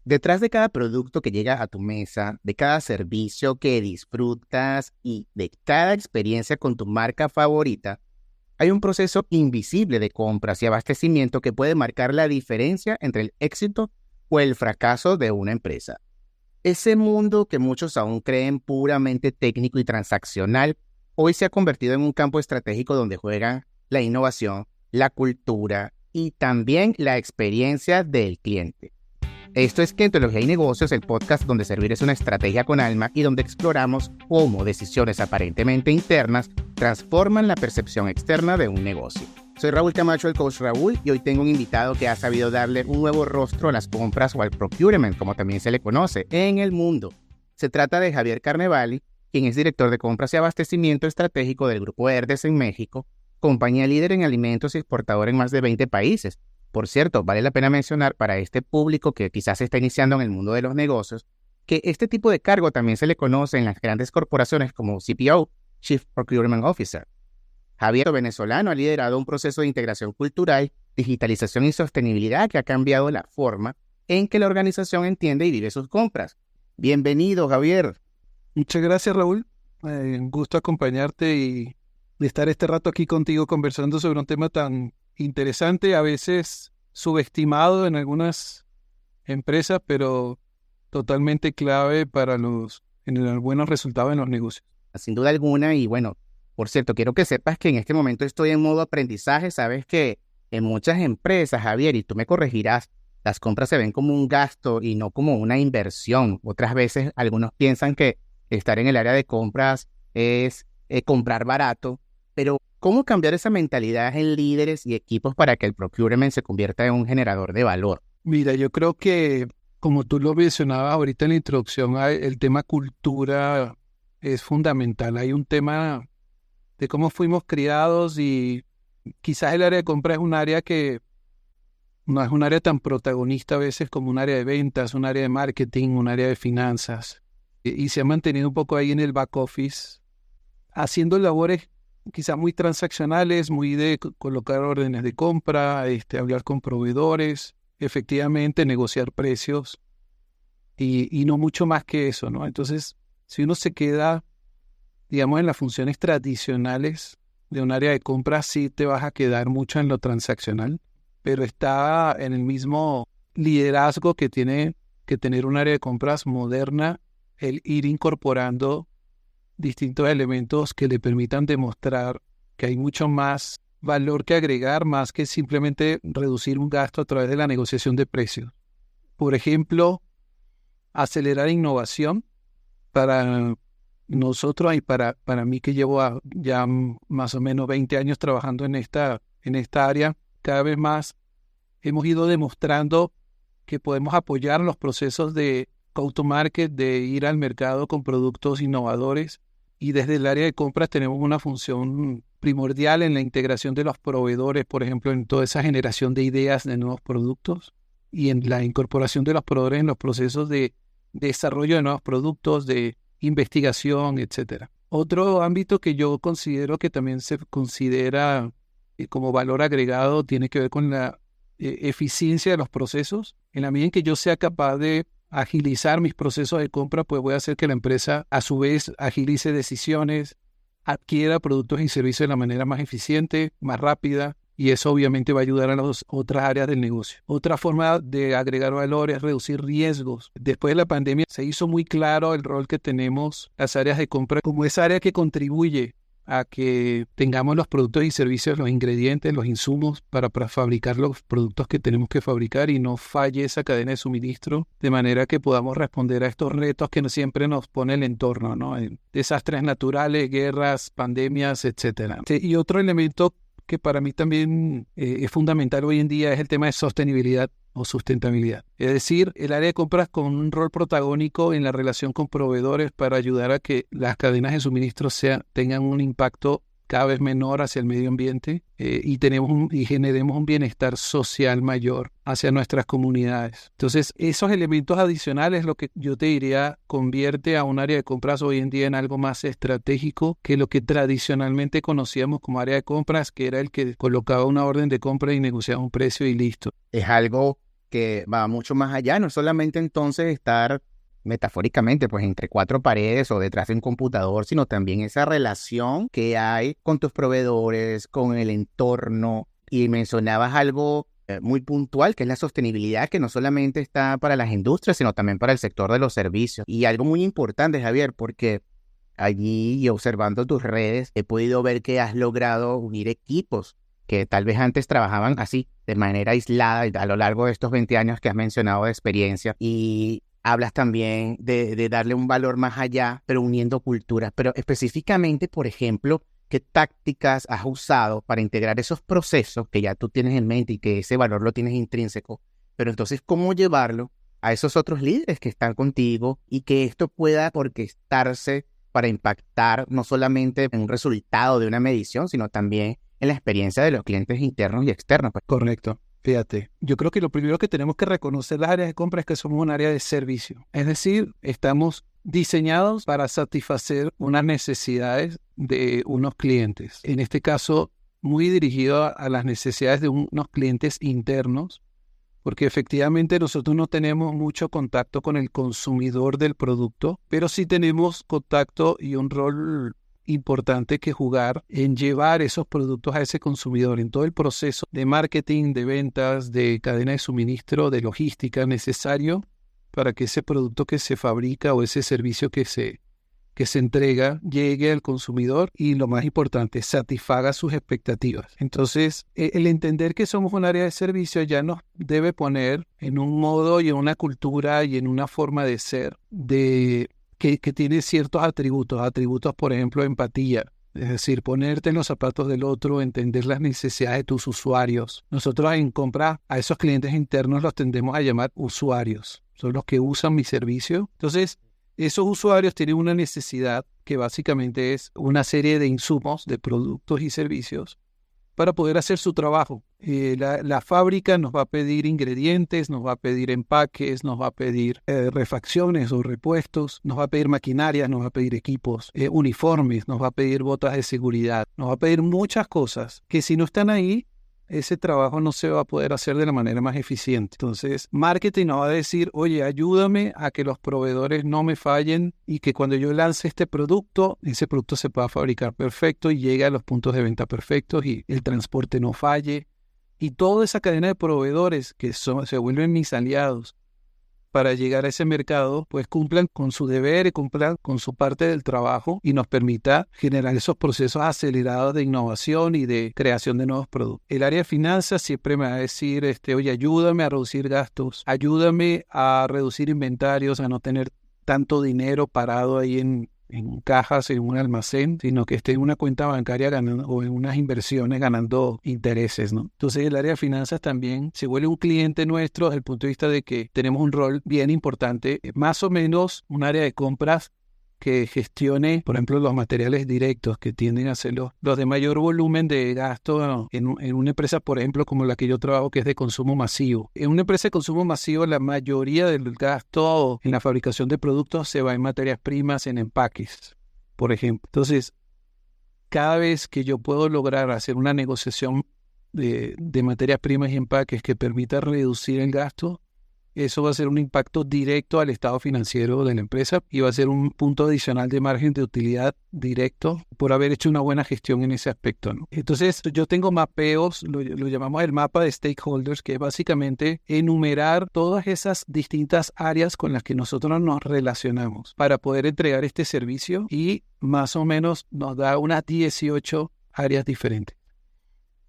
Detrás de cada producto que llega a tu mesa, de cada servicio que disfrutas y de cada experiencia con tu marca favorita, hay un proceso invisible de compras y abastecimiento que puede marcar la diferencia entre el éxito o el fracaso de una empresa. Ese mundo que muchos aún creen puramente técnico y transaccional, hoy se ha convertido en un campo estratégico donde juegan la innovación, la cultura y también la experiencia del cliente. Esto es Clientología y Negocios, el podcast donde servir es una estrategia con alma y donde exploramos cómo decisiones aparentemente internas transforman la percepción externa de un negocio. Soy Raúl Camacho, el coach Raúl, y hoy tengo un invitado que ha sabido darle un nuevo rostro a las compras o al procurement, como también se le conoce, en el mundo. Se trata de Javier Carnevali, quien es director de compras y abastecimiento estratégico del Grupo Herdes en México, compañía líder en alimentos y exportador en más de 20 países. Por cierto, vale la pena mencionar para este público que quizás está iniciando en el mundo de los negocios, que este tipo de cargo también se le conoce en las grandes corporaciones como CPO, Chief Procurement Officer. Javier, venezolano, ha liderado un proceso de integración cultural, digitalización y sostenibilidad que ha cambiado la forma en que la organización entiende y vive sus compras. Bienvenido, Javier. Muchas gracias, Raúl. Un gusto acompañarte y estar este rato aquí contigo conversando sobre un tema tan interesante, a veces subestimado en algunas empresas, pero totalmente clave para generar buenos resultados en los negocios. Sin duda alguna, y bueno, por cierto, quiero que sepas que en este momento estoy en modo aprendizaje. Sabes que en muchas empresas, Javier, y tú me corregirás, las compras se ven como un gasto y no como una inversión. Otras veces algunos piensan que estar en el área de compras es comprar barato, pero ¿cómo cambiar esa mentalidad en líderes y equipos para que el procurement se convierta en un generador de valor? Mira, yo creo que, como tú lo mencionabas ahorita en la introducción, el tema cultura es fundamental. Hay un tema de cómo fuimos criados y quizás el área de compra es un área que no es un área tan protagonista a veces como un área de ventas, un área de marketing, un área de finanzas. Y se ha mantenido un poco ahí en el back office, haciendo labores quizás muy transaccionales, muy de colocar órdenes de compra, hablar con proveedores, efectivamente negociar precios y no mucho más que eso, ¿no? Entonces, si uno se queda, digamos, en las funciones tradicionales de un área de compra, sí te vas a quedar mucho en lo transaccional, pero está en el mismo liderazgo que tiene que tener un área de compras moderna, el ir incorporando distintos elementos que le permitan demostrar que hay mucho más valor que agregar, más que simplemente reducir un gasto a través de la negociación de precios. Por ejemplo, acelerar innovación para nosotros y para mí que llevo ya más o menos 20 años trabajando en esta área, cada vez más hemos ido demostrando que podemos apoyar los procesos de go-to-market, de ir al mercado con productos innovadores, y desde el área de compras tenemos una función primordial en la integración de los proveedores, por ejemplo, en toda esa generación de ideas de nuevos productos y en la incorporación de los proveedores en los procesos de desarrollo de nuevos productos, de investigación, etcétera. Otro ámbito que yo considero que también se considera como valor agregado tiene que ver con la eficiencia de los procesos. En la medida en que yo sea capaz de agilizar mis procesos de compra, pues voy a hacer que la empresa a su vez agilice decisiones, adquiera productos y servicios de la manera más eficiente, más rápida, y eso obviamente va a ayudar a las otras áreas del negocio. Otra forma de agregar valor es reducir riesgos. Después de la pandemia se hizo muy claro el rol que tenemos las áreas de compra como esa área que contribuye a que tengamos los productos y servicios, los ingredientes, los insumos para fabricar los productos que tenemos que fabricar y no falle esa cadena de suministro, de manera que podamos responder a estos retos que no siempre nos pone el entorno, ¿no? Desastres naturales, guerras, pandemias, etcétera. Y otro elemento que para mí también es fundamental hoy en día es el tema de sostenibilidad o sustentabilidad. Es decir, el área de compras con un rol protagónico en la relación con proveedores para ayudar a que las cadenas de suministro tengan un impacto cada vez menor hacia el medio ambiente y generemos un bienestar social mayor hacia nuestras comunidades. Entonces, esos elementos adicionales, lo que yo te diría, convierte a un área de compras hoy en día en algo más estratégico que lo que tradicionalmente conocíamos como área de compras, que era el que colocaba una orden de compra y negociaba un precio y listo. Es algo que va mucho más allá, no solamente entonces estar metafóricamente pues entre cuatro paredes o detrás de un computador, sino también esa relación que hay con tus proveedores, con el entorno. Y mencionabas algo muy puntual, que es la sostenibilidad, que no solamente está para las industrias, sino también para el sector de los servicios. Y algo muy importante, Javier, porque allí y observando tus redes, he podido ver que has logrado unir equipos que tal vez antes trabajaban así, de manera aislada, a lo largo de estos 20 años que has mencionado de experiencia. Y hablas también de darle un valor más allá, pero uniendo culturas. Pero específicamente, por ejemplo, ¿qué tácticas has usado para integrar esos procesos que ya tú tienes en mente y que ese valor lo tienes intrínseco? Pero entonces, ¿cómo llevarlo a esos otros líderes que están contigo y que esto pueda orquestarse para impactar no solamente en un resultado de una medición, sino también en la experiencia de los clientes internos y externos? Correcto. Fíjate, yo creo que lo primero que tenemos que reconocer las áreas de compra es que somos un área de servicio. Es decir, estamos diseñados para satisfacer unas necesidades de unos clientes. En este caso, muy dirigido a las necesidades de unos clientes internos, porque efectivamente nosotros no tenemos mucho contacto con el consumidor del producto, pero sí tenemos contacto y un rol importante que jugar en llevar esos productos a ese consumidor en todo el proceso de marketing, de ventas, de cadena de suministro, de logística necesario para que ese producto que se fabrica o ese servicio que se entrega llegue al consumidor y, lo más importante, satisfaga sus expectativas. Entonces, el entender que somos un área de servicio ya nos debe poner en un modo y en una cultura y en una forma de ser que tiene ciertos atributos, por ejemplo, empatía. Es decir, ponerte en los zapatos del otro, entender las necesidades de tus usuarios. Nosotros en compra a esos clientes internos los tendemos a llamar usuarios. Son los que usan mi servicio. Entonces, esos usuarios tienen una necesidad que básicamente es una serie de insumos, de productos y servicios para poder hacer su trabajo. La fábrica nos va a pedir ingredientes, nos va a pedir empaques, nos va a pedir refacciones o repuestos, nos va a pedir maquinaria, nos va a pedir equipos, uniformes, nos va a pedir botas de seguridad, nos va a pedir muchas cosas que si no están ahí, ese trabajo no se va a poder hacer de la manera más eficiente. Entonces, marketing nos va a decir, oye, ayúdame a que los proveedores no me fallen y que cuando yo lance ese producto se pueda fabricar perfecto y llegue a los puntos de venta perfectos y el transporte no falle. Y toda esa cadena de proveedores que se vuelven mis aliados para llegar a ese mercado, pues cumplan con su deber y cumplan con su parte del trabajo y nos permita generar esos procesos acelerados de innovación y de creación de nuevos productos. El área de finanzas siempre me va a decir, oye, ayúdame a reducir gastos, ayúdame a reducir inventarios, a no tener tanto dinero parado ahí en cajas, en un almacén, sino que esté en una cuenta bancaria ganando o en unas inversiones ganando intereses, ¿no? Entonces el área de finanzas también se vuelve un cliente nuestro desde el punto de vista de que tenemos un rol bien importante, más o menos un área de compras que gestione, por ejemplo, los materiales directos que tienden a ser los de mayor volumen de gasto en una empresa, por ejemplo, como la que yo trabajo, que es de consumo masivo. En una empresa de consumo masivo, la mayoría del gasto en la fabricación de productos se va en materias primas, en empaques, por ejemplo. Entonces, cada vez que yo puedo lograr hacer una negociación de materias primas y empaques que permita reducir el gasto, eso va a ser un impacto directo al estado financiero de la empresa y va a ser un punto adicional de margen de utilidad directo por haber hecho una buena gestión en ese aspecto, ¿no? Entonces, yo tengo mapeos, lo llamamos el mapa de stakeholders, que es básicamente enumerar todas esas distintas áreas con las que nosotros nos relacionamos para poder entregar este servicio y más o menos nos da unas 18 áreas diferentes.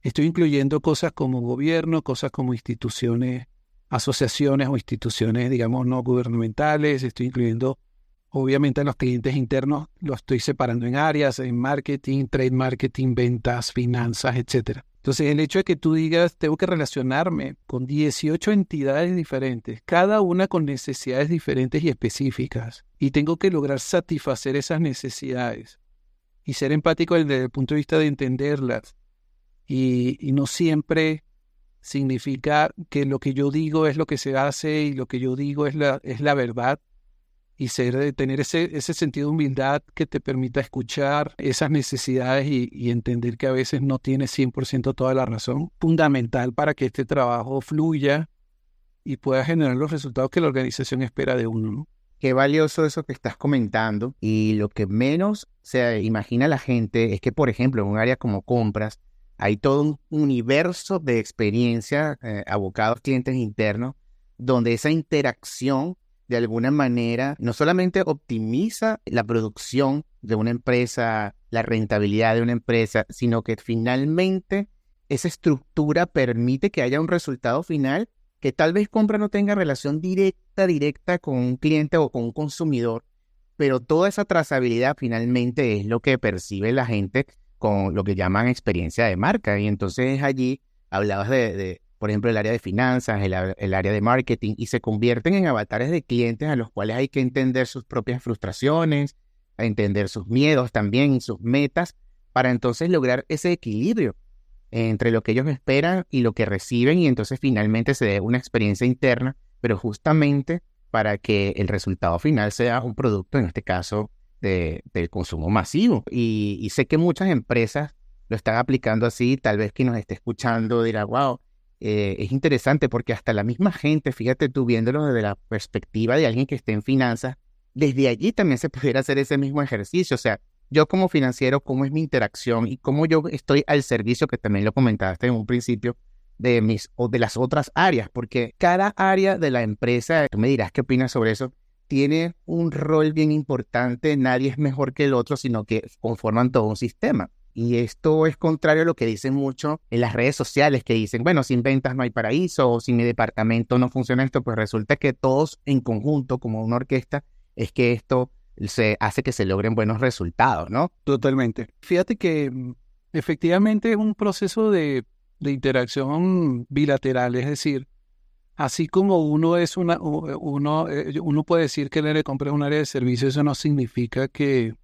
Estoy incluyendo cosas como gobierno, cosas como instituciones, asociaciones o instituciones, digamos, no gubernamentales. Estoy incluyendo, obviamente, a los clientes internos, los estoy separando en áreas, en marketing, trade marketing, ventas, finanzas, etc. Entonces, el hecho de que tú digas, tengo que relacionarme con 18 entidades diferentes, cada una con necesidades diferentes y específicas, y tengo que lograr satisfacer esas necesidades y ser empático desde el punto de vista de entenderlas, y no siempre significa que lo que yo digo es lo que se hace y lo que yo digo es la verdad, y tener ese sentido de humildad que te permita escuchar esas necesidades y entender que a veces no tienes 100% toda la razón, fundamental para que este trabajo fluya y pueda generar los resultados que la organización espera de uno, ¿no? Qué valioso eso que estás comentando. Y lo que menos se imagina la gente es que, por ejemplo, en un área como compras, hay todo un universo de experiencia abocados clientes internos, donde esa interacción de alguna manera no solamente optimiza la producción de una empresa, la rentabilidad de una empresa, sino que finalmente esa estructura permite que haya un resultado final que tal vez compra no tenga relación directa con un cliente o con un consumidor, pero toda esa trazabilidad finalmente es lo que percibe la gente con lo que llaman experiencia de marca. Y entonces allí hablabas por ejemplo, el área de finanzas, el área de marketing, y se convierten en avatares de clientes a los cuales hay que entender sus propias frustraciones, a entender sus miedos también y sus metas, para entonces lograr ese equilibrio entre lo que ellos esperan y lo que reciben, y entonces finalmente se dé una experiencia interna, pero justamente para que el resultado final sea un producto, en este caso, del consumo masivo. Y sé que muchas empresas lo están aplicando así. Tal vez quien nos esté escuchando dirá, wow, es interesante porque hasta la misma gente, fíjate tú viéndolo desde la perspectiva de alguien que esté en finanzas, desde allí también se pudiera hacer ese mismo ejercicio. O sea, yo como financiero, cómo es mi interacción y cómo yo estoy al servicio, que también lo comentaste en un principio, de las otras áreas, porque cada área de la empresa, tú me dirás qué opinas sobre eso, tiene un rol bien importante. Nadie es mejor que el otro, sino que conforman todo un sistema. Y esto es contrario a lo que dicen mucho en las redes sociales, que dicen, bueno, sin ventas no hay paraíso, o sin mi departamento no funciona esto. Pues resulta que todos en conjunto, como una orquesta, es que esto se hace que se logren buenos resultados, ¿no? Totalmente. Fíjate que efectivamente es un proceso de interacción bilateral, es decir, así como uno puede decir que el área de compra es un área de servicio, eso no significa que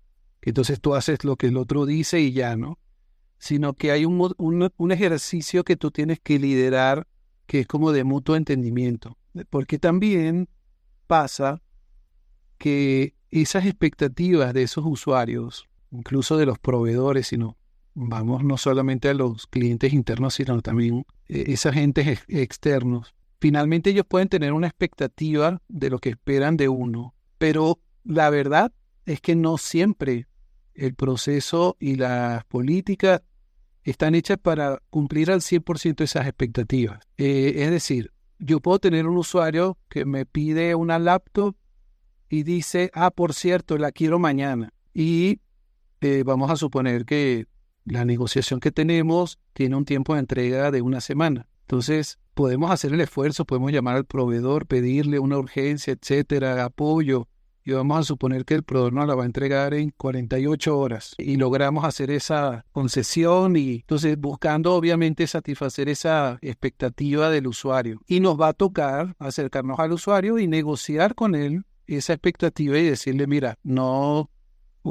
entonces tú haces lo que el otro dice y ya, ¿no? Sino que hay un ejercicio que tú tienes que liderar que es como de mutuo entendimiento. Porque también pasa que esas expectativas de esos usuarios, incluso de los proveedores, sino vamos no solamente a los clientes internos, sino también esos agentes externos, finalmente ellos pueden tener una expectativa de lo que esperan de uno, pero la verdad es que no siempre el proceso y las políticas están hechas para cumplir al 100% esas expectativas. Es decir, yo puedo tener un usuario que me pide una laptop y dice, por cierto, la quiero mañana. Y vamos a suponer que la negociación que tenemos tiene un tiempo de entrega de una semana. Entonces, podemos hacer el esfuerzo, podemos llamar al proveedor, pedirle una urgencia, etcétera, apoyo, y vamos a suponer que el proveedor nos la va a entregar en 48 horas y logramos hacer esa concesión y entonces buscando obviamente satisfacer esa expectativa del usuario. Y nos va a tocar acercarnos al usuario y negociar con él esa expectativa y decirle, mira, no,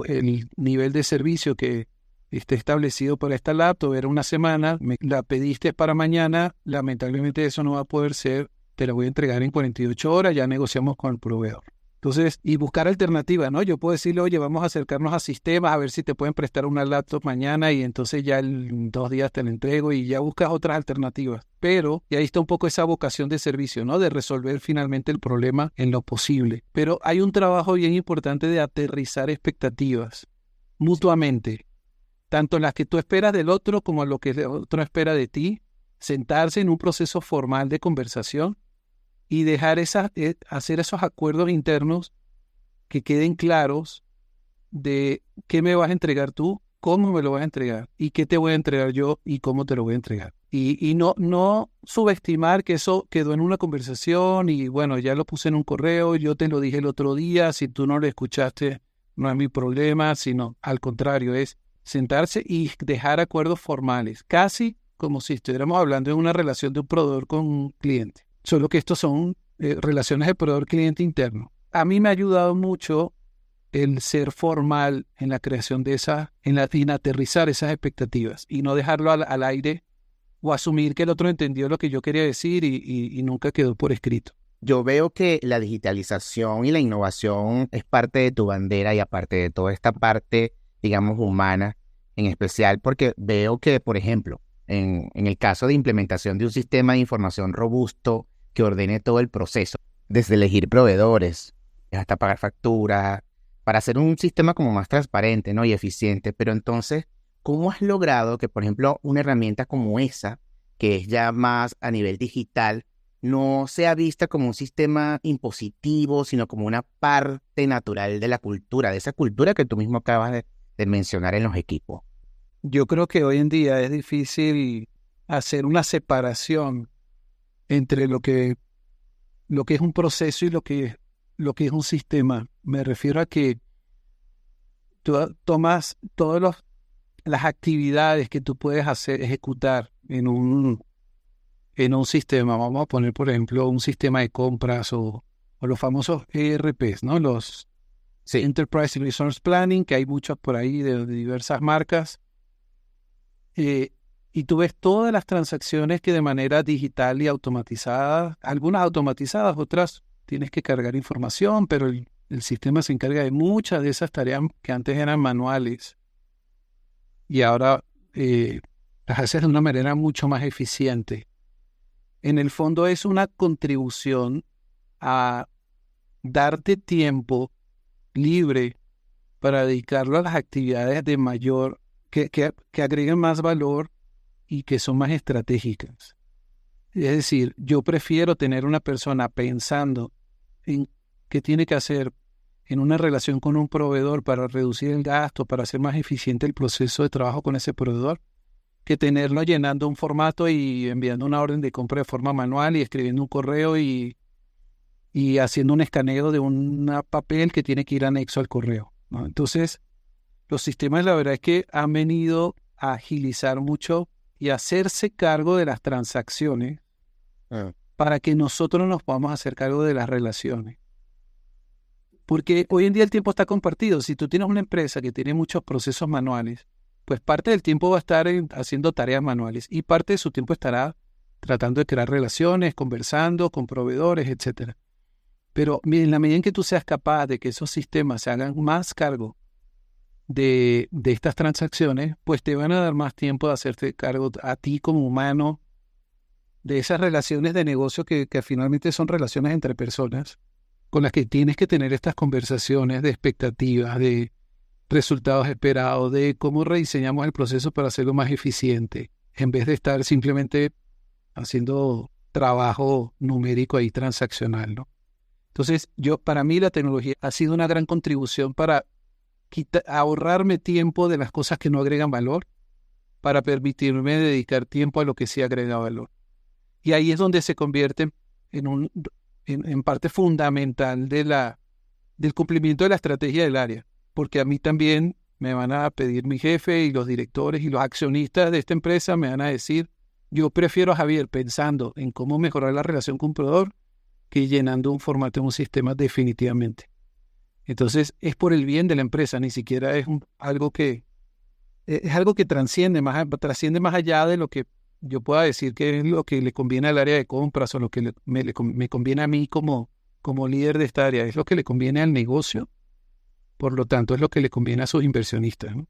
el nivel de servicio que esté establecido para esta laptop era una semana, me la pediste para mañana, lamentablemente eso no va a poder ser, te la voy a entregar en 48 horas, ya negociamos con el proveedor. Entonces, y buscar alternativas, ¿no? Yo puedo decirle, oye, vamos a acercarnos a sistemas, a ver si te pueden prestar una laptop mañana y entonces ya en 2 días te la entrego y ya buscas otras alternativas. Pero, y ahí está un poco esa vocación de servicio, ¿no? De resolver finalmente el problema en lo posible. Pero hay un trabajo bien importante de aterrizar expectativas mutuamente, tanto las que tú esperas del otro como lo que el otro espera de ti, sentarse en un proceso formal de conversación y dejar hacer esos acuerdos internos que queden claros de qué me vas a entregar tú, cómo me lo vas a entregar y qué te voy a entregar yo y cómo te lo voy a entregar. Y no subestimar que eso quedó en una conversación y bueno, ya lo puse en un correo, yo te lo dije el otro día, si tú no lo escuchaste no es mi problema, sino al contrario, es sentarse y dejar acuerdos formales, casi como si estuviéramos hablando de una relación de un proveedor con un cliente. Solo que estos son relaciones de proveedor-cliente interno. A mí me ha ayudado mucho el ser formal en la creación de en aterrizar esas expectativas y no dejarlo al aire o asumir que el otro entendió lo que yo quería decir y nunca quedó por escrito. Yo veo que la digitalización y la innovación es parte de tu bandera y aparte de toda esta parte, digamos, humana, en especial porque veo que, por ejemplo, en el caso de implementación de un sistema de información robusto que ordene todo el proceso, desde elegir proveedores hasta pagar facturas, para hacer un sistema como más transparente, ¿no? Y eficiente. Pero entonces, ¿cómo has logrado que, por ejemplo, una herramienta como esa, que es ya más a nivel digital, no sea vista como un sistema impositivo, sino como una parte natural de la cultura, de esa cultura que tú mismo acabas de mencionar en los equipos? Yo creo que hoy en día es difícil hacer una separación entre lo que es un proceso y lo que es un sistema. Me refiero a que tú tomas todas las actividades que tú puedes hacer, ejecutar en un sistema. Vamos a poner, por ejemplo, un sistema de compras o los famosos ERPs, ¿no? Los Sí. Enterprise Resource Planning, que hay muchos por ahí de diversas marcas. Y tú ves todas las transacciones que de manera digital y automatizada, algunas automatizadas, otras tienes que cargar información, pero el sistema se encarga de muchas de esas tareas que antes eran manuales y ahora las haces de una manera mucho más eficiente. En el fondo es una contribución a darte tiempo libre para dedicarlo a las actividades de mayor, que agreguen más valor y que son más estratégicas. Es decir, yo prefiero tener una persona pensando en qué tiene que hacer en una relación con un proveedor para reducir el gasto, para hacer más eficiente el proceso de trabajo con ese proveedor, que tenerlo llenando un formato y enviando una orden de compra de forma manual y escribiendo un correo y haciendo un escaneo de un papel que tiene que ir anexo al correo, ¿no? Entonces, los sistemas, la verdad es que han venido a agilizar mucho y hacerse cargo de las transacciones para que nosotros nos podamos hacer cargo de las relaciones. Porque hoy en día el tiempo está compartido. Si tú tienes una empresa que tiene muchos procesos manuales, pues parte del tiempo va a estar haciendo tareas manuales y parte de su tiempo estará tratando de crear relaciones, conversando con proveedores, etcétera. Pero en la medida en que tú seas capaz de que esos sistemas se hagan más cargo de estas transacciones, pues te van a dar más tiempo de hacerte cargo a ti como humano de esas relaciones de negocio que finalmente son relaciones entre personas con las que tienes que tener estas conversaciones de expectativas, de resultados esperados, de cómo rediseñamos el proceso para hacerlo más eficiente, en vez de estar simplemente haciendo trabajo numérico ahí transaccional, ¿no? Entonces, para mí la tecnología ha sido una gran contribución para ahorrarme tiempo de las cosas que no agregan valor, para permitirme dedicar tiempo a lo que sí agrega valor. Y ahí es donde se convierte en parte fundamental del cumplimiento de la estrategia del área, porque a mí también me van a pedir mi jefe y los directores y los accionistas de esta empresa me van a decir, yo prefiero a Javier pensando en cómo mejorar la relación con un proveedor que llenando un formato en un sistema definitivamente. Entonces, es por el bien de la empresa, ni siquiera es algo que trasciende más allá de lo que yo pueda decir que es lo que le conviene al área de compras o lo que me conviene a mí como líder de esta área. Es lo que le conviene al negocio, por lo tanto, es lo que le conviene a sus inversionistas, ¿no?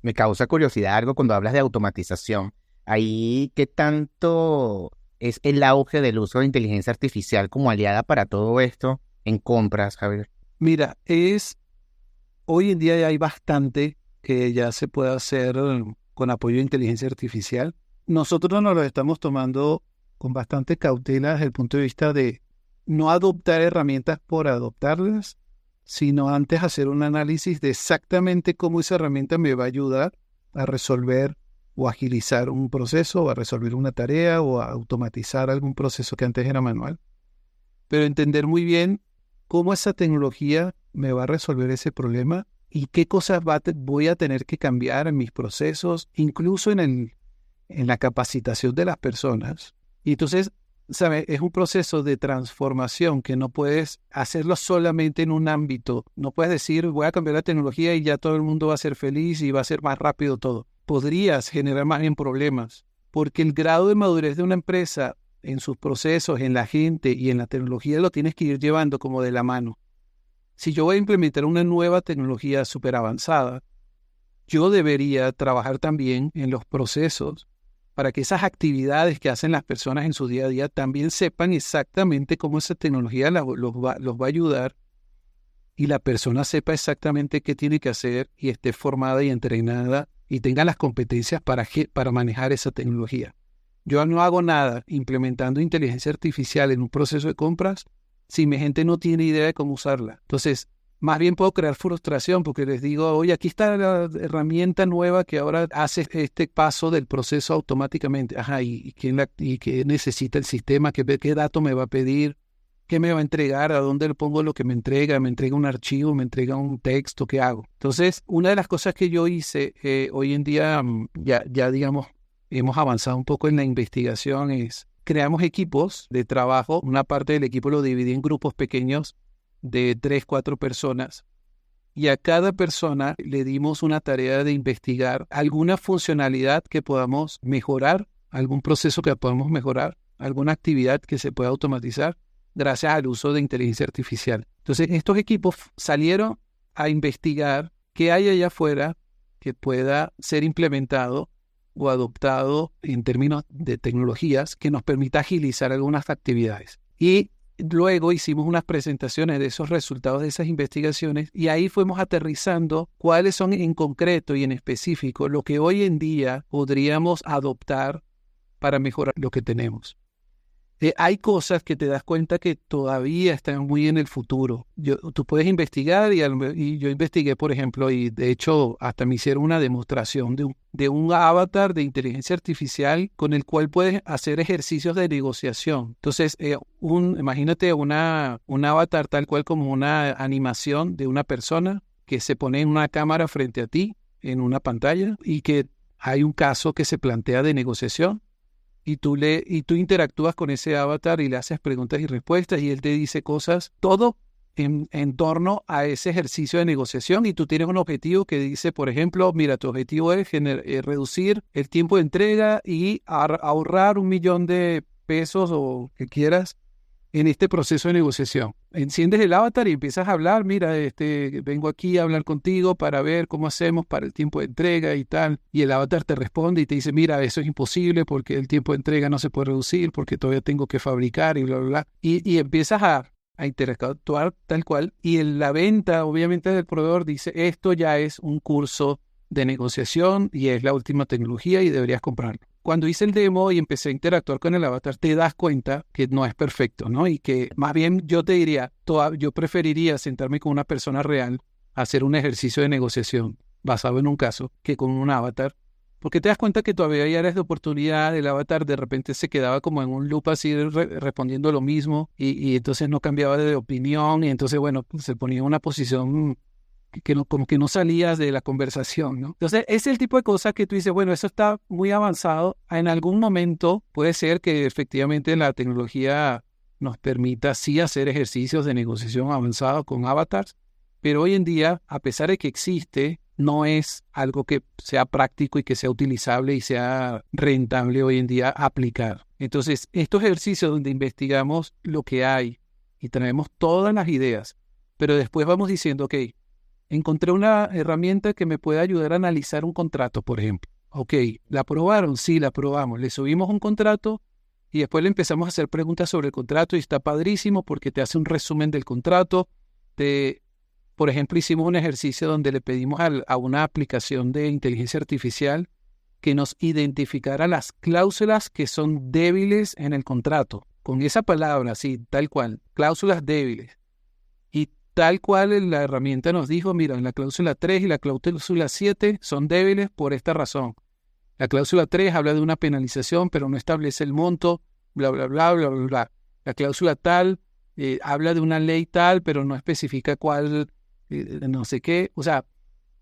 Me causa curiosidad algo cuando hablas de automatización. Ahí, ¿qué tanto es el auge del uso de inteligencia artificial como aliada para todo esto en compras, Javier? Mira, hoy en día ya hay bastante que ya se puede hacer con apoyo de inteligencia artificial. Nosotros nos lo estamos tomando con bastante cautela desde el punto de vista de no adoptar herramientas por adoptarlas, sino antes hacer un análisis de exactamente cómo esa herramienta me va a ayudar a resolver o agilizar un proceso, o a resolver una tarea, o a automatizar algún proceso que antes era manual. Pero entender muy bien cómo esa tecnología me va a resolver ese problema y qué cosas voy a tener que cambiar en mis procesos, incluso en la capacitación de las personas. Y entonces, ¿sabes? Es un proceso de transformación que no puedes hacerlo solamente en un ámbito. No puedes decir, voy a cambiar la tecnología y ya todo el mundo va a ser feliz y va a ser más rápido todo. Podrías generar más bien problemas, porque el grado de madurez de una empresa en sus procesos, en la gente y en la tecnología lo tienes que ir llevando como de la mano. Si yo voy a implementar una nueva tecnología súper avanzada, yo debería trabajar también en los procesos para que esas actividades que hacen las personas en su día a día también sepan exactamente cómo esa tecnología los va a ayudar y la persona sepa exactamente qué tiene que hacer y esté formada y entrenada y tenga las competencias para manejar esa tecnología. Yo no hago nada implementando inteligencia artificial en un proceso de compras si mi gente no tiene idea de cómo usarla. Entonces, más bien puedo crear frustración porque les digo, oye, aquí está la herramienta nueva que ahora hace este paso del proceso automáticamente. Ajá, ¿y qué necesita el sistema? ¿Qué dato me va a pedir? ¿Qué me va a entregar? ¿A dónde le pongo lo que me entrega? ¿Me entrega un archivo? ¿Me entrega un texto? ¿Qué hago? Entonces, una de las cosas que yo hice hoy en día, ya digamos, hemos avanzado un poco en la investigación, es creamos equipos de trabajo. Una parte del equipo lo dividí en grupos pequeños de 3, 4 personas. Y a cada persona le dimos una tarea de investigar alguna funcionalidad que podamos mejorar, algún proceso que podamos mejorar, alguna actividad que se pueda automatizar gracias al uso de inteligencia artificial. Entonces, estos equipos salieron a investigar qué hay allá afuera que pueda ser implementado o adoptado en términos de tecnologías que nos permita agilizar algunas actividades. Y luego hicimos unas presentaciones de esos resultados de esas investigaciones y ahí fuimos aterrizando cuáles son en concreto y en específico lo que hoy en día podríamos adoptar para mejorar lo que tenemos. Hay cosas que te das cuenta que todavía están muy en el futuro. Tú puedes investigar y yo investigué, por ejemplo, y de hecho hasta me hicieron una demostración de un avatar de inteligencia artificial con el cual puedes hacer ejercicios de negociación. Entonces, imagínate un avatar tal cual como una animación de una persona que se pone en una cámara frente a ti, en una pantalla, y que hay un caso que se plantea de negociación. Y tú interactúas con ese avatar y le haces preguntas y respuestas y él te dice cosas, todo en torno a ese ejercicio de negociación y tú tienes un objetivo que dice, por ejemplo, mira, tu objetivo es reducir el tiempo de entrega y ahorrar $1,000,000 o que quieras en este proceso de negociación. Enciendes el avatar y empiezas a hablar, mira, vengo aquí a hablar contigo para ver cómo hacemos para el tiempo de entrega y tal. Y el avatar te responde y te dice, mira, eso es imposible porque el tiempo de entrega no se puede reducir porque todavía tengo que fabricar y bla, bla, bla. Y empiezas a interactuar tal cual. Y en la venta, obviamente, del proveedor dice, esto ya es un curso de negociación y es la última tecnología y deberías comprarlo. Cuando hice el demo y empecé a interactuar con el avatar, te das cuenta que no es perfecto, ¿no? Y que más bien yo te diría, yo preferiría sentarme con una persona real a hacer un ejercicio de negociación basado en un caso que con un avatar, porque te das cuenta que todavía hay áreas de oportunidad. El avatar de repente se quedaba como en un loop así respondiendo lo mismo y entonces no cambiaba de opinión y entonces, bueno, se ponía en una posición como que no salías de la conversación, ¿no? Entonces, es el tipo de cosas que tú dices, bueno, eso está muy avanzado. En algún momento puede ser que efectivamente la tecnología nos permita sí hacer ejercicios de negociación avanzados con avatars, pero hoy en día, a pesar de que existe, no es algo que sea práctico y que sea utilizable y sea rentable hoy en día aplicar. Entonces, estos ejercicios donde investigamos lo que hay y traemos todas las ideas, pero después vamos diciendo, ok, encontré una herramienta que me puede ayudar a analizar un contrato, por ejemplo. Ok, ¿la aprobaron? Sí, la aprobamos. Le subimos un contrato y después le empezamos a hacer preguntas sobre el contrato y está padrísimo porque te hace un resumen del contrato. Por ejemplo, hicimos un ejercicio donde le pedimos a una aplicación de inteligencia artificial que nos identificara las cláusulas que son débiles en el contrato. Con esa palabra, así, tal cual, cláusulas débiles. Y tal cual la herramienta nos dijo, mira, la cláusula 3 y la cláusula 7 son débiles por esta razón. La cláusula 3 habla de una penalización, pero no establece el monto, bla, bla, bla, bla, bla, bla. La cláusula tal habla de una ley tal, pero no especifica cuál, no sé qué. O sea,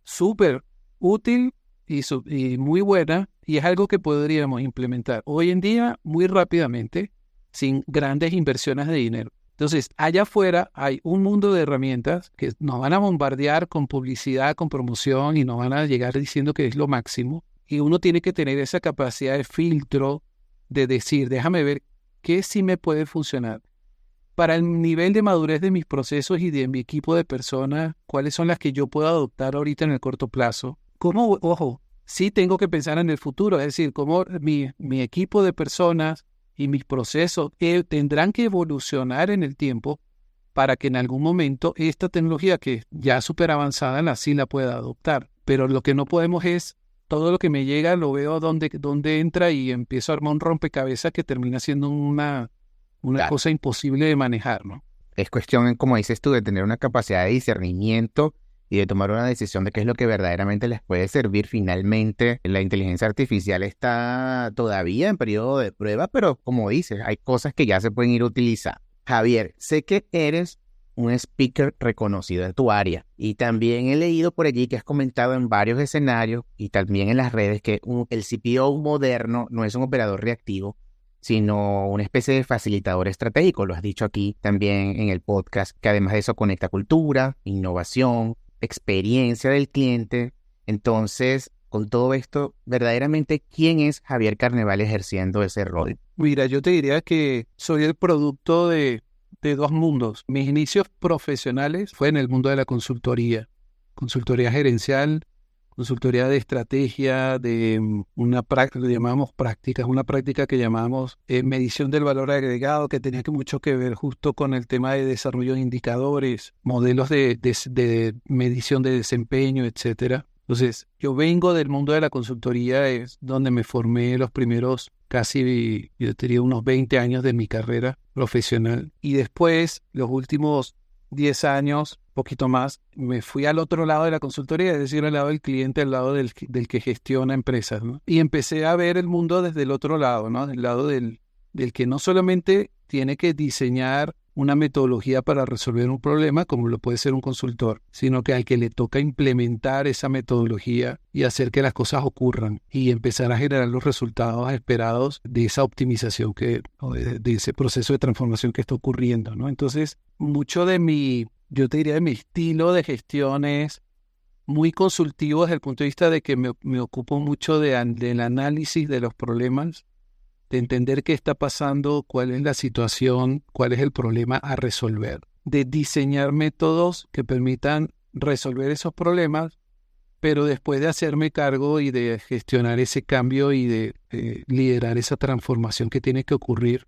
súper útil y muy buena, y es algo que podríamos implementar hoy en día muy rápidamente, sin grandes inversiones de dinero. Entonces, allá afuera hay un mundo de herramientas que nos van a bombardear con publicidad, con promoción y nos van a llegar diciendo que es lo máximo. Y uno tiene que tener esa capacidad de filtro, de decir, déjame ver qué sí me puede funcionar. Para el nivel de madurez de mis procesos y de mi equipo de personas, cuáles son las que yo puedo adoptar ahorita en el corto plazo. Ojo, sí tengo que pensar en el futuro, es decir, cómo mi equipo de personas y mis procesos tendrán que evolucionar en el tiempo para que en algún momento esta tecnología que ya es súper avanzada, sí la pueda adoptar. Pero lo que no podemos es, todo lo que me llega lo veo donde entra y empiezo a armar un rompecabezas que termina siendo una Claro. cosa imposible de manejar, ¿no? Es cuestión, como dices tú, de tener una capacidad de discernimiento y de tomar una decisión de qué es lo que verdaderamente les puede servir finalmente. La inteligencia artificial está todavía en periodo de prueba, pero como dices, hay cosas que ya se pueden ir utilizando. Javier, sé que eres un speaker reconocido en tu área y también he leído por allí que has comentado en varios escenarios y también en las redes que el CPO moderno no es un operador reactivo, sino una especie de facilitador estratégico. Lo has dicho aquí también en el podcast, que además de eso conecta cultura, innovación, experiencia del cliente. Entonces, con todo esto, verdaderamente, ¿quién es Javier Carneval ejerciendo ese rol? Mira, yo te diría que soy el producto de dos mundos. Mis inicios profesionales fue en el mundo de la consultoría gerencial, consultoría de estrategia, de una práctica, llamamos prácticas, una práctica que llamamos medición del valor agregado, que tenía mucho que ver justo con el tema de desarrollo de indicadores, modelos de medición de desempeño, etcétera. Entonces, yo vengo del mundo de la consultoría, es donde me formé los primeros casi, yo diría, unos 20 años de mi carrera profesional. Y después, los últimos 10 años, poquito más, me fui al otro lado de la consultoría, es decir, al lado del cliente, al lado del que gestiona empresas, ¿no? Y empecé a ver el mundo desde el otro lado, ¿no? Del lado del que no solamente tiene que diseñar una metodología para resolver un problema, como lo puede ser un consultor, sino que al que le toca implementar esa metodología y hacer que las cosas ocurran y empezar a generar los resultados esperados de esa optimización o de ese proceso de transformación que está ocurriendo, ¿no? Entonces, mucho yo te diría, de mi estilo de gestión es muy consultivo desde el punto de vista de que me ocupo mucho del análisis de los problemas, de entender qué está pasando, cuál es la situación, cuál es el problema a resolver, de diseñar métodos que permitan resolver esos problemas, pero después de hacerme cargo y de gestionar ese cambio y de liderar esa transformación que tiene que ocurrir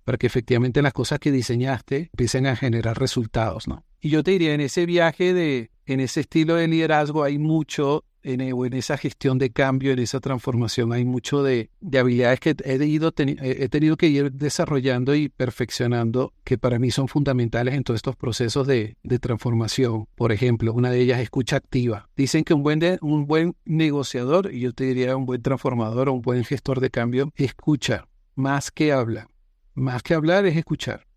para que efectivamente las cosas que diseñaste empiecen a generar resultados, ¿no? Y yo te diría, en ese viaje, en ese estilo de liderazgo hay mucho, en esa gestión de cambio, en esa transformación, hay mucho de habilidades que he tenido que ir desarrollando y perfeccionando, que para mí son fundamentales en todos estos procesos de transformación. Por ejemplo, una de ellas es escucha activa. Dicen que un buen negociador, y yo te diría un buen transformador o un buen gestor de cambio, escucha más que habla. Más que hablar es escuchar.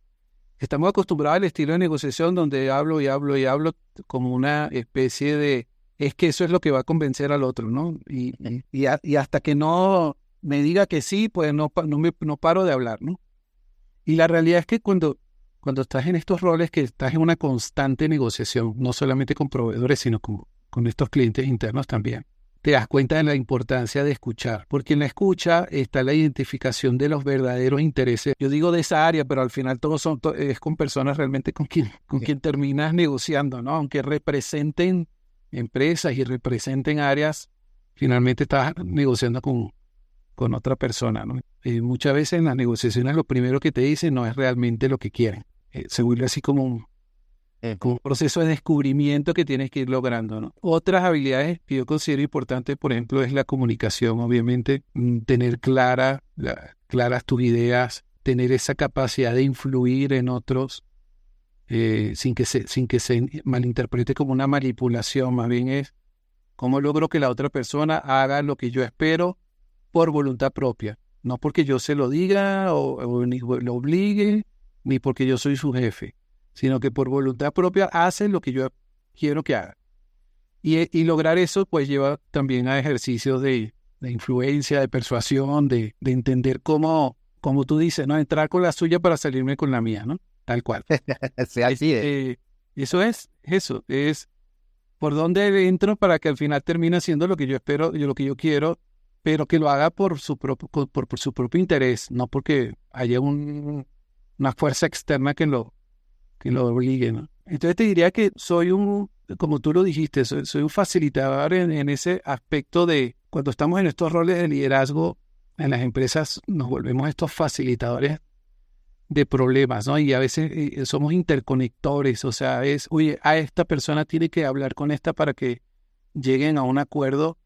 Estamos acostumbrados al estilo de negociación donde hablo y hablo y hablo como una especie de... Es que eso es lo que va a convencer al otro, ¿no? Y hasta que no me diga que sí, pues no paro de hablar, ¿no? Y la realidad es que cuando estás en estos roles, que estás en una constante negociación, no solamente con proveedores, sino con estos clientes internos también, te das cuenta de la importancia de escuchar, porque en la escucha está la identificación de los verdaderos intereses. Yo digo de esa área, pero al final es con personas realmente con quien terminas negociando, ¿no? Aunque representen empresas y representen áreas, finalmente estás negociando con otra persona, ¿no? Muchas veces en las negociaciones lo primero que te dicen no es realmente lo que quieren. Se vuelve así como un proceso de descubrimiento que tienes que ir logrando, ¿no? Otras habilidades que yo considero importantes, por ejemplo, es la comunicación, obviamente, tener claras tus ideas, tener esa capacidad de influir en otros sin que se malinterprete como una manipulación, más bien es cómo logro que la otra persona haga lo que yo espero por voluntad propia, no porque yo se lo diga o ni lo obligue, ni porque yo soy su jefe, sino que por voluntad propia hace lo que yo quiero que haga. Y lograr eso pues lleva también a ejercicios de influencia, de persuasión, de entender como tú dices, ¿no? Entrar con la suya para salirme con la mía, ¿no? Tal cual. Sí, así es. Eso es por dónde entro para que al final termine haciendo lo que yo espero, lo que yo quiero, pero que lo haga por su propio interés, no porque haya una fuerza externa que lo obligue, ¿no? Entonces te diría que soy un como tú lo dijiste, soy un facilitador en ese aspecto de cuando estamos en estos roles de liderazgo en las empresas, nos volvemos estos facilitadores de problemas, ¿no? Y a veces somos interconectores, o sea, oye, a esta persona tiene que hablar con esta para que lleguen a un acuerdo,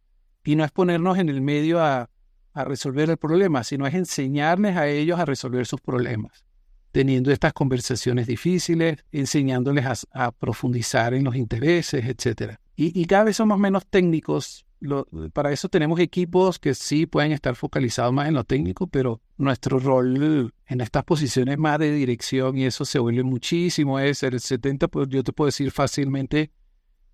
y no es ponernos en el medio a resolver el problema, sino es enseñarles a ellos a resolver sus problemas, teniendo estas conversaciones difíciles, enseñándoles a profundizar en los intereses, etcétera. Y cada vez somos menos técnicos. Para eso tenemos equipos que sí pueden estar focalizados más en lo técnico, pero nuestro rol en estas posiciones más de dirección y eso se vuelve muchísimo. Yo te puedo decir fácilmente,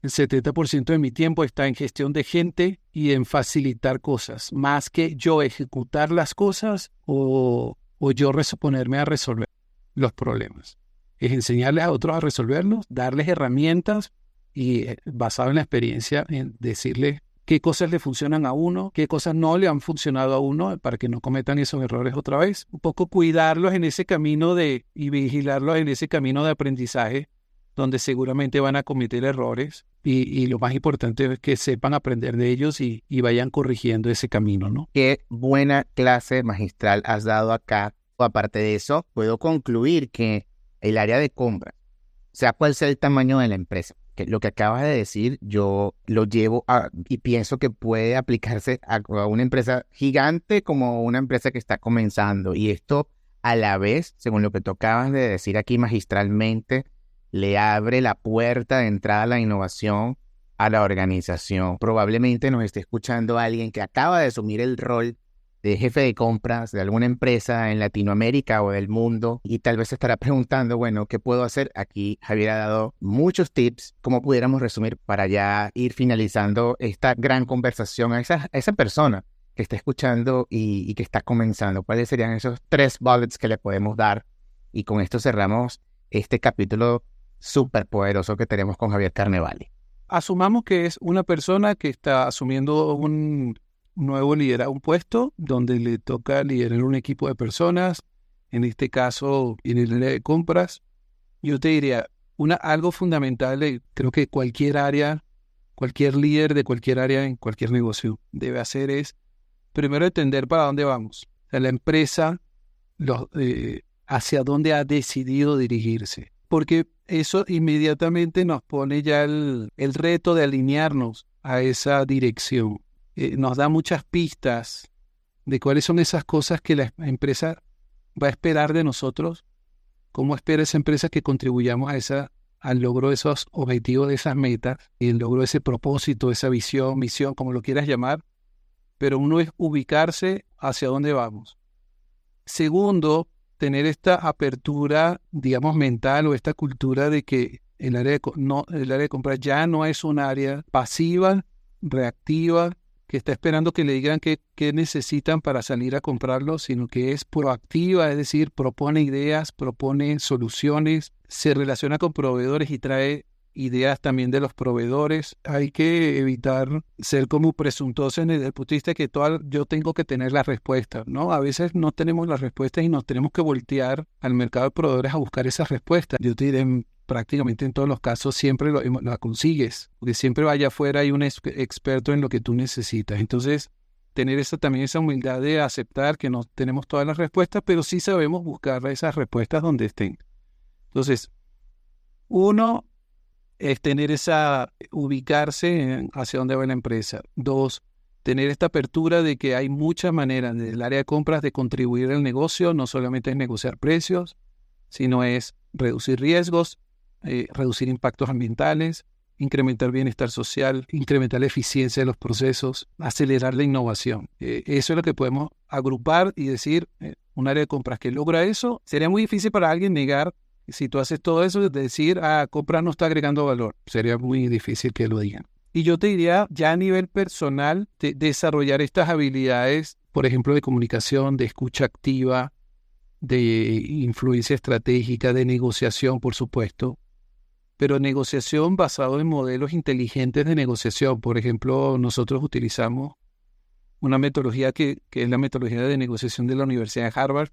el 70% de mi tiempo está en gestión de gente y en facilitar cosas, más que yo ejecutar las cosas o yo ponerme a resolver los problemas. Es enseñarles a otros a resolverlos, darles herramientas y basado en la experiencia, en decirles qué cosas le funcionan a uno, qué cosas no le han funcionado a uno para que no cometan esos errores otra vez. Un poco cuidarlos en ese camino y vigilarlos en ese camino de aprendizaje donde seguramente van a cometer errores y lo más importante es que sepan aprender de ellos y vayan corrigiendo ese camino, ¿no? Qué buena clase magistral has dado acá. Aparte de eso, puedo concluir que el área de compra, sea cual sea el tamaño de la empresa, que lo que acabas de decir, yo lo llevo y pienso que puede aplicarse a una empresa gigante como una empresa que está comenzando. Y esto, a la vez, según lo que tú acabas de decir aquí magistralmente, le abre la puerta de entrada a la innovación a la organización. Probablemente nos esté escuchando alguien que acaba de asumir el rol de jefe de compras de alguna empresa en Latinoamérica o del mundo y tal vez se estará preguntando, bueno, ¿qué puedo hacer? Aquí Javier ha dado muchos tips, cómo pudiéramos resumir para ya ir finalizando esta gran conversación a esa persona que está escuchando y que está comenzando. ¿Cuáles serían esos 3 bullets que le podemos dar? Y con esto cerramos este capítulo súper poderoso que tenemos con Javier Carnevali. Asumamos que es una persona que está asumiendo un nuevo liderazgo, un puesto donde le toca liderar un equipo de personas, en este caso en el área de compras. Yo te diría, algo fundamental, creo que cualquier líder de cualquier área en cualquier negocio debe hacer es, primero entender para dónde vamos. O sea, la empresa, hacia dónde ha decidido dirigirse. Porque eso inmediatamente nos pone ya el reto de alinearnos a esa dirección. Nos da muchas pistas de cuáles son esas cosas que la empresa va a esperar de nosotros, cómo espera esa empresa que contribuyamos al logro de esos objetivos, de esas metas, y el logro de ese propósito, esa visión, misión, como lo quieras llamar, pero uno es ubicarse hacia dónde vamos. Segundo, tener esta apertura, digamos, mental o esta cultura de que el área de compras ya no es un área pasiva, reactiva, que está esperando que le digan qué necesitan para salir a comprarlo, sino que es proactiva, es decir, propone ideas, propone soluciones, se relaciona con proveedores y trae ideas también de los proveedores. Hay que evitar ser como presuntuosos desde el punto de vista que yo tengo que tener la respuesta, ¿no? A veces no tenemos las respuestas y nos tenemos que voltear al mercado de proveedores a buscar esas respuestas. Yo te diré, prácticamente en todos los casos siempre la consigues, porque siempre vaya afuera hay un experto en lo que tú necesitas. Entonces, tener también esa humildad de aceptar que no tenemos todas las respuestas, pero sí sabemos buscar esas respuestas donde estén. Entonces, uno es ubicarse hacia dónde va la empresa. 2, tener esta apertura de que hay muchas maneras desde el área de compras de contribuir al negocio, no solamente es negociar precios, sino es reducir riesgos, reducir impactos ambientales, incrementar bienestar social, incrementar la eficiencia de los procesos, acelerar la innovación. Eso es lo que podemos agrupar y decir, un área de compras que logra eso. Sería muy difícil para alguien negar, si tú haces todo eso, decir, compras no está agregando valor. Sería muy difícil que lo digan. Y yo te diría, ya a nivel personal, desarrollar estas habilidades, por ejemplo, de comunicación, de escucha activa, de influencia estratégica, de negociación, por supuesto, pero negociación basado en modelos inteligentes de negociación. Por ejemplo, nosotros utilizamos una metodología que es la metodología de negociación de la Universidad de Harvard.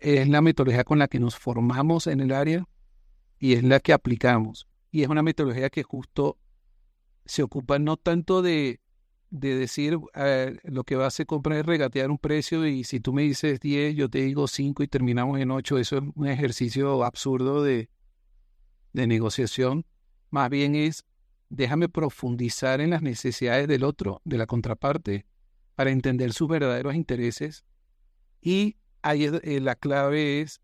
Es la metodología con la que nos formamos en el área y es la que aplicamos. Y es una metodología que justo se ocupa no tanto de decir lo que va a hacer comprar es regatear un precio y si tú me dices 10, yo te digo 5 y terminamos en 8. Eso es un ejercicio absurdo de negociación. Más bien es, déjame profundizar en las necesidades del otro, de la contraparte, para entender sus verdaderos intereses. Y ahí la clave es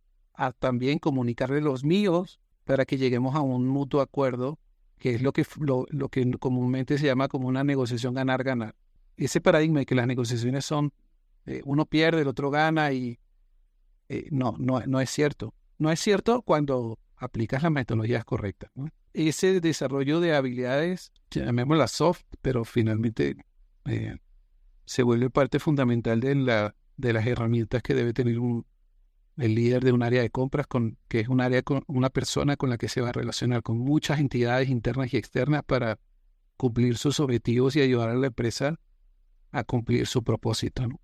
también comunicarle los míos para que lleguemos a un mutuo acuerdo, que es lo que comúnmente se llama como una negociación ganar-ganar. Ese paradigma de que las negociaciones son uno pierde, el otro gana y no es cierto. No es cierto cuando aplicas las metodologías correctas, ¿no? Ese desarrollo de habilidades, llamémoslas soft, pero finalmente se vuelve parte fundamental de las herramientas que debe tener el líder de un área de compras, que es una persona con la que se va a relacionar con muchas entidades internas y externas para cumplir sus objetivos y ayudar a la empresa a cumplir su propósito, ¿no?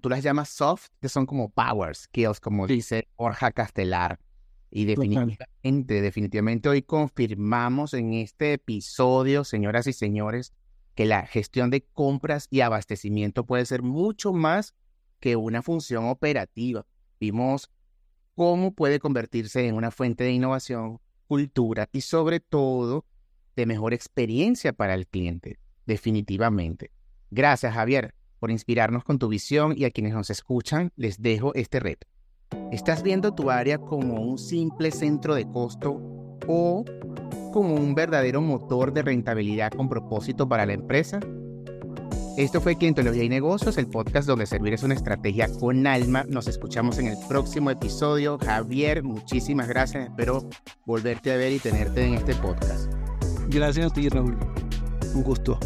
Tú las llamas soft, que son como power skills, como dice Borja Castelar. Y definitivamente hoy confirmamos en este episodio, señoras y señores, que la gestión de compras y abastecimiento puede ser mucho más que una función operativa. Vimos cómo puede convertirse en una fuente de innovación, cultura y sobre todo de mejor experiencia para el cliente, definitivamente. Gracias, Javier, por inspirarnos con tu visión y a quienes nos escuchan les dejo este reto. ¿Estás viendo tu área como un simple centro de costo o como un verdadero motor de rentabilidad con propósito para la empresa? Esto fue Clientología y Negocios, el podcast donde servir es una estrategia con alma. Nos escuchamos en el próximo episodio. Javier, muchísimas gracias. Espero volverte a ver y tenerte en este podcast. Gracias a ti, Raúl. Un gusto.